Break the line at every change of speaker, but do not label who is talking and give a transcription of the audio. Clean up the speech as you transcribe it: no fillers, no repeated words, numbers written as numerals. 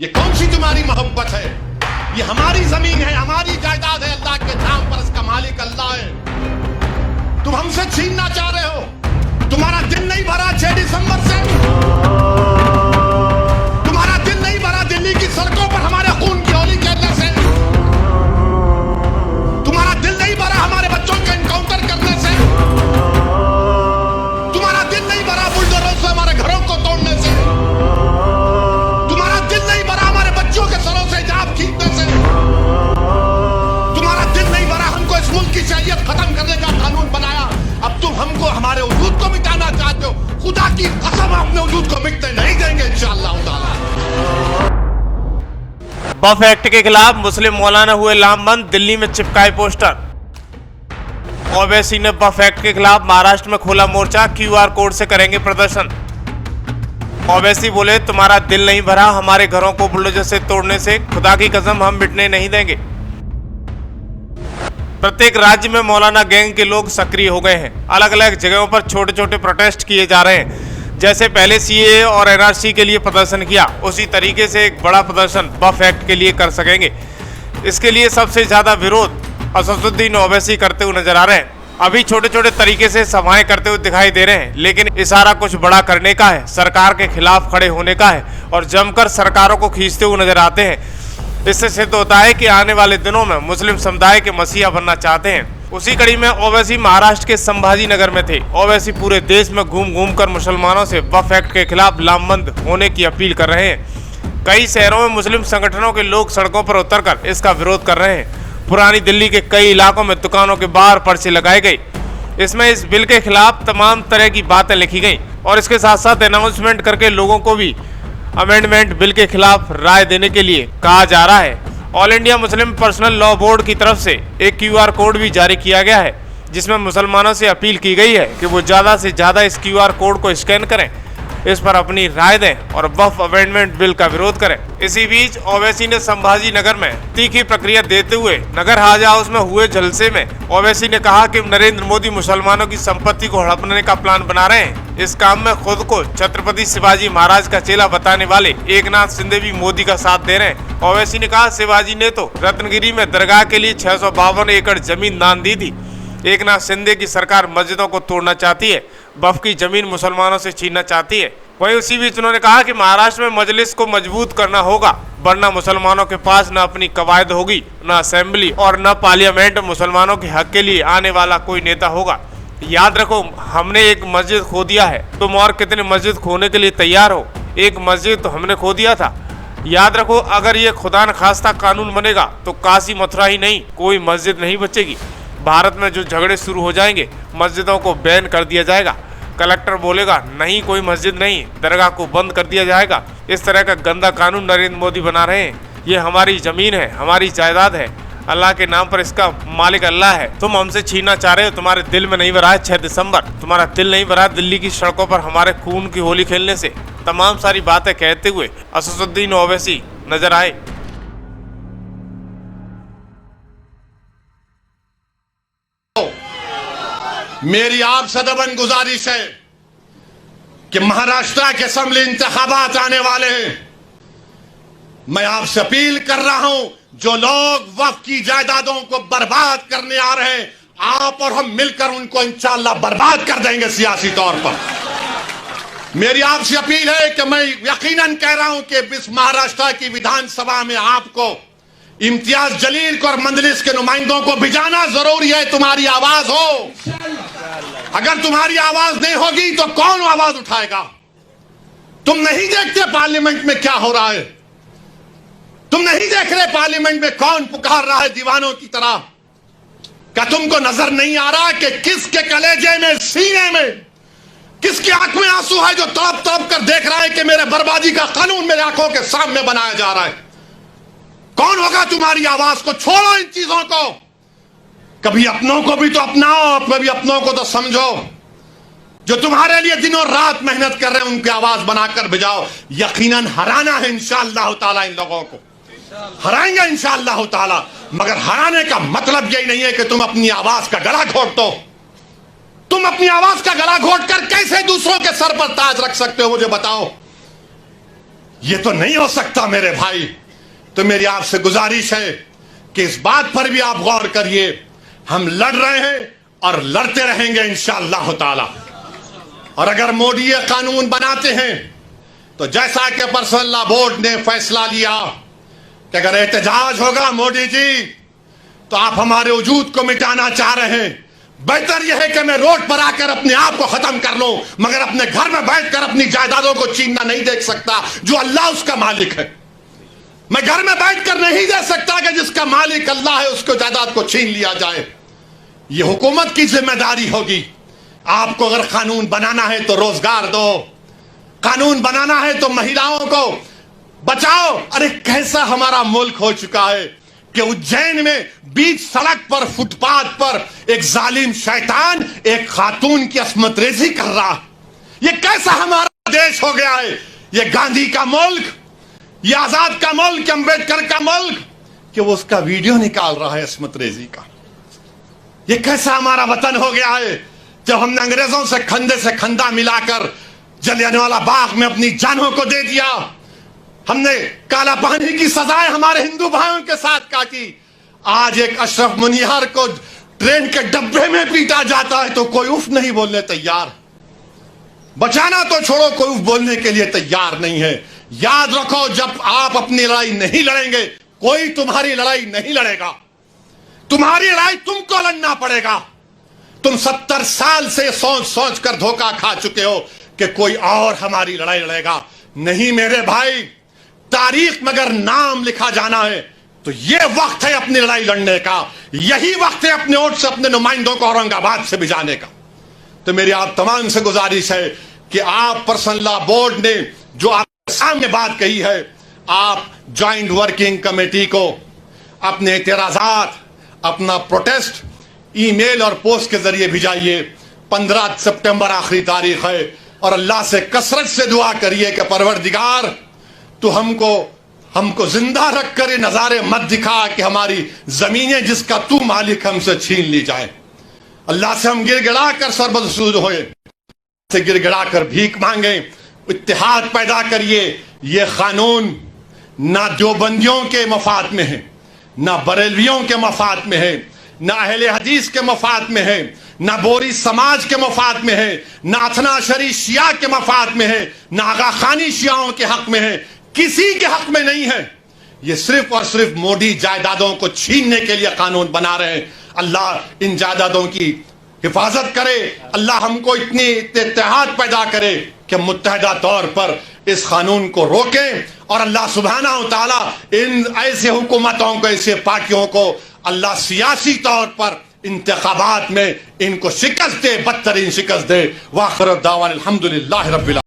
ये कौन सी तुम्हारी मोहब्बत है? ये हमारी जमीन है, हमारी जायदाद है, अल्लाह के नाम पर इसका मालिक अल्लाह है। तुम हमसे छीनना चाह रहे हो। तुम्हारा दिल नहीं भरा 6 दिसंबर से, तुम्हारा दिल नहीं भरा दिल्ली की सड़कों पर हमारे खून की होली खेलने से, तुम्हारा दिल नहीं भरा हमारे बच्चों का एनकाउंटर करने से, तुम्हारा दिल नहीं भरा बुलडोजरों से हमारे घरों को तोड़ने से, तुम्हारा दिल नहीं भरा हमारे बच्चों के सरों से हिजाब खींचने से, तुम्हारा दिल नहीं भरा हमको इस मुल्क की शरीयत खत्म करने का कानून बनाया। अब तुम हमको हमारे वजूद को मिटाना चाहते हो। खुदा की कसम अपने वजूद को मिटने नहीं देंगे इंशाअल्लाह ताला।
वक्फ एक्ट के खिलाफ मुस्लिम मौलाना हुए लामबंद, दिल्ली में चिपकाए पोस्टर। ओवैसी ने वक्फ एक्ट के खिलाफ महाराष्ट्र में खोला मोर्चा, QR कोड से करेंगे प्रदर्शन। ओवैसी बोले, तुम्हारा दिल नहीं भरा हमारे घरों को बुलडोजर से तोड़ने से, खुदा की कसम हम मिटने नहीं देंगे। प्रत्येक राज्य में मौलाना गैंग के लोग सक्रिय हो गए हैं। अलग अलग जगहों पर छोटे छोटे प्रोटेस्ट किए जा रहे हैं। जैसे पहले CAA और NRC के लिए प्रदर्शन किया, उसी तरीके से एक बड़ा प्रदर्शन वक्फ एक्ट के लिए कर सकेंगे। इसके लिए सबसे ज्यादा विरोध असदुद्दीन ओवैसी करते हुए नजर आ रहे हैं। अभी छोटे छोटे तरीके से सभाएं करते हुए दिखाई दे रहे हैं, लेकिन इशारा कुछ बड़ा करने का है, सरकार के खिलाफ खड़े होने का है और जमकर सरकारों को खींचते हुए नजर आते हैं। इससे सिद्ध होता है कि आने वाले दिनों में मुस्लिम समुदाय के मसीहा बनना चाहते हैं। उसी कड़ी में ओवैसी महाराष्ट्र के संभाजी नगर में थे। ओवैसी पूरे देश में घूम घूम कर मुसलमानों से वक्फ एक्ट के खिलाफ लामबंद होने की अपील कर रहे हैं। कई शहरों में मुस्लिम संगठनों के लोग सड़कों पर उतरकर इसका विरोध कर रहे हैं। पुरानी दिल्ली के कई इलाकों में दुकानों के बाहर पर्चे लगाए गए। इसमें इस बिल के खिलाफ तमाम तरह की बातें लिखी गई और इसके साथ साथ अनाउंसमेंट करके लोगों को भी अमेंडमेंट बिल के खिलाफ राय देने के लिए कहा जा रहा है। All India Muslim personal law board की तरफ से एक QR कोड भी जारी किया गया है, जिसमें मुसलमानों से अपील की गई है कि वो ज़्यादा से ज़्यादा इस QR कोड को स्कैन करें, इस पर अपनी राय दें और वक्फ अमेंडमेंट बिल का विरोध करें। इसी बीच ओवैसी ने संभाजी नगर में तीखी प्रक्रिया देते हुए नगर हाज हाउस में हुए जलसे में ओवैसी ने कहा कि नरेंद्र मोदी मुसलमानों की संपत्ति को हड़पने का प्लान बना रहे हैं। इस काम में खुद को छत्रपति शिवाजी महाराज का चेला बताने वाले एकनाथ शिंदे भी मोदी का साथ दे रहे हैं। ओवैसी ने कहा, शिवाजी ने तो रत्नगिरी में दरगाह के लिए 652 एकड़ जमीन दान दी थी। एकनाथ शिंदे की सरकार मस्जिदों को तोड़ना चाहती है, वक्फ की जमीन मुसलमानों से छीनना चाहती है। वहीं उसी बीच उन्होंने कहा कि महाराष्ट्र में मजलिस को मजबूत करना होगा, वरना मुसलमानों के पास न अपनी कवायद होगी, न असेंबली और न पार्लियामेंट मुसलमानों के हक के लिए आने वाला कोई नेता होगा। याद रखो, हमने एक मस्जिद खो दिया है, तुम और कितने मस्जिद खोने के लिए तैयार हो? एक मस्जिद तो हमने खो दिया था। याद रखो, अगर ये खुदा न खास्ता कानून बनेगा तो काशी मथुरा ही नहीं, कोई मस्जिद नहीं बचेगी। भारत में जो झगड़े शुरू हो जाएंगे, मस्जिदों को बैन कर दिया जाएगा। कलेक्टर बोलेगा नहीं, कोई मस्जिद नहीं, दरगाह को बंद कर दिया जाएगा। इस तरह का गंदा कानून नरेंद्र मोदी बना रहे हैं। ये हमारी जमीन है, हमारी जायदाद है, अल्लाह के नाम पर इसका मालिक अल्लाह है। तुम हमसे छीनना चाह रहे हो। तुम्हारे दिल में नहीं भरा है 6 दिसंबर, तुम्हारा दिल नहीं भरा दिल्ली की सड़कों पर हमारे खून की होली खेलने से। तमाम सारी बातें कहते हुए असदुद्दीन ओवैसी नजर आए।
मेरी आप सदबन गुजारिश है कि महाराष्ट्र के असेंबली इंतखाबात आने वाले हैं। मैं आपसे अपील कर रहा हूं, जो लोग वक्फ की जायदादों को बर्बाद करने आ रहे हैं, आप और हम मिलकर उनको इंशाअल्लाह बर्बाद कर देंगे सियासी तौर पर। मेरी आपसे अपील है कि मैं यकीनन कह रहा हूं कि इस महाराष्ट्र की विधानसभा में आपको इम्तियाज जलील को और मंजलिस के नुमाइंदों को भिजाना जरूरी है। तुम्हारी आवाज हो, अगर तुम्हारी आवाज नहीं होगी तो कौन आवाज उठाएगा? तुम नहीं देखते पार्लियामेंट में क्या हो रहा है? तुम नहीं देख रहे पार्लियामेंट में कौन पुकार रहा है दीवानों की तरह? क्या तुमको नजर नहीं आ रहा कि किसके कलेजे में, सीने में, किसकी आंख में आंसू है जो तड़प तड़प कर देख रहा है कि मेरे बर्बादी का कानून मेरे आंखों के सामने बनाया जा रहा है? कौन होगा तुम्हारी आवाज को? छोड़ो इन चीजों को। कभी अपनों को भी तो अपनाओ, कभी अपनों को तो समझो। जो तुम्हारे लिए दिनों रात मेहनत कर रहे हैं उनकी आवाज बनाकर भिजाओ। यकीनन हराना है इंशाअल्लाह ताला, इन लोगों को हराएंगे इंशाअल्लाह ताला। मगर हराने का मतलब यही नहीं है कि तुम अपनी आवाज का गला घोट दो। तुम अपनी आवाज का गला घोट कर कैसे दूसरों के सर पर ताज रख सकते हो? मुझे बताओ। ये तो नहीं हो सकता मेरे भाई। तो मेरी आपसे गुजारिश है कि इस बात पर भी आप गौर करिए। हम लड़ रहे हैं और लड़ते रहेंगे इंशाअल्लाह ताला। और अगर मोदी ये कानून बनाते हैं तो जैसा कि पर्सनल लॉ बोर्ड ने फैसला लिया कि अगर एहतजाज होगा मोदी जी तो आप हमारे वजूद को मिटाना चाह रहे हैं, बेहतर यह है कि मैं रोड पर आकर अपने आप को खत्म कर लूं, मगर अपने घर में बैठकर अपनी जायदादों को छीनना नहीं देख सकता जो अल्लाह उसका मालिक है। मैं घर में बैठकर नहीं दे सकता कि जिसका मालिक अल्लाह है उसको जायदाद को छीन लिया जाए। यह हुकूमत की जिम्मेदारी होगी। आपको अगर कानून बनाना है तो रोजगार दो, कानून बनाना है तो महिलाओं को बचाओ। अरे कैसा हमारा मुल्क हो चुका है कि उज्जैन में बीच सड़क पर फुटपाथ पर एक जालिम शैतान एक खातून की अस्मत रेजी कर रहा है। ये कैसा हमारा देश हो गया है? ये गांधी का मुल्क, ये आजाद का मुल्क, अंबेडकर का मुल्क, कि वो उसका वीडियो निकाल रहा है अस्मत रेजी का। ये कैसा हमारा वतन हो गया है जब हमने अंग्रेजों से खंदा मिलाकर जलियांवाला बाग में अपनी जानों को दे दिया। हमने काला पानी की सजाएं हमारे हिंदू भाइयों के साथ काटी। आज एक अशरफ मुनियार को ट्रेन के डब्बे में पीटा जाता है तो कोई उफ नहीं बोलने तैयार। बचाना तो छोड़ो, कोई उफ बोलने के लिए तैयार नहीं है। याद रखो, जब आप अपनी लड़ाई नहीं लड़ेंगे कोई तुम्हारी लड़ाई नहीं लड़ेगा। तुम्हारी लड़ाई तुमको लड़ना पड़ेगा। तुम 70 साल से सोच सोच कर धोखा खा चुके हो कि कोई और हमारी लड़ाई लड़ेगा। नहीं मेरे भाई, तारीख में अगर नाम लिखा जाना है तो यह वक्त है अपनी लड़ाई लड़ने का। यही वक्त है अपने वोट से अपने नुमाइंदों को औरंगाबाद से भिजाने का। तो मेरी आप तमाम से गुजारिश है कि आप पर्सनल लॉ बोर्ड ने जो आपके सामने बात कही है, आप ज्वाइंट वर्किंग कमेटी को अपने एतराजात, अपना प्रोटेस्ट ईमेल और पोस्ट के जरिए भिजाइए। 15 सितंबर आखिरी तारीख है और अल्लाह से कसरत से दुआ करिए कि परवरदिगार तो हमको जिंदा रख कर नजारे मत दिखा कि हमारी जमीनें जिसका तू मालिक हमसे छीन ली जाए। अल्लाह से हम गिड़गिड़ा कर सरबसूद होए, से गिड़गिड़ा कर भीख मांगे। इत्तेहाद पैदा करिए। ये कानून ना देवबंदियों के मफाद में है, ना बरेलवियों के मफाद में है, ना अहले हदीस के मफाद में है, ना बोरी समाज के मफाद में है, ना अथना शरी शिया के मफाद में है, ना आगा खानी शियाओं के हक में है, किसी के हक में नहीं है। ये सिर्फ और सिर्फ मोदी जायदादों को छीनने के लिए कानून बना रहे हैं। अल्लाह इन जायदादों की हिफाजत करे। अल्लाह हमको इतनी इत्तेहाद पैदा करे कि मुत्तहदा तौर पर इस कानून को रोकें। और अल्लाह सुब्हाना व तआला इन ऐसे हुकूमतों को, ऐसे पार्टियों को अल्लाह सियासी तौर पर इंतखाबात में इनको शिकस्त दे, बदतरीन शिकस्त दे। वाखिर दावाना अल्हम्दुलिल्लाहि रब्बिल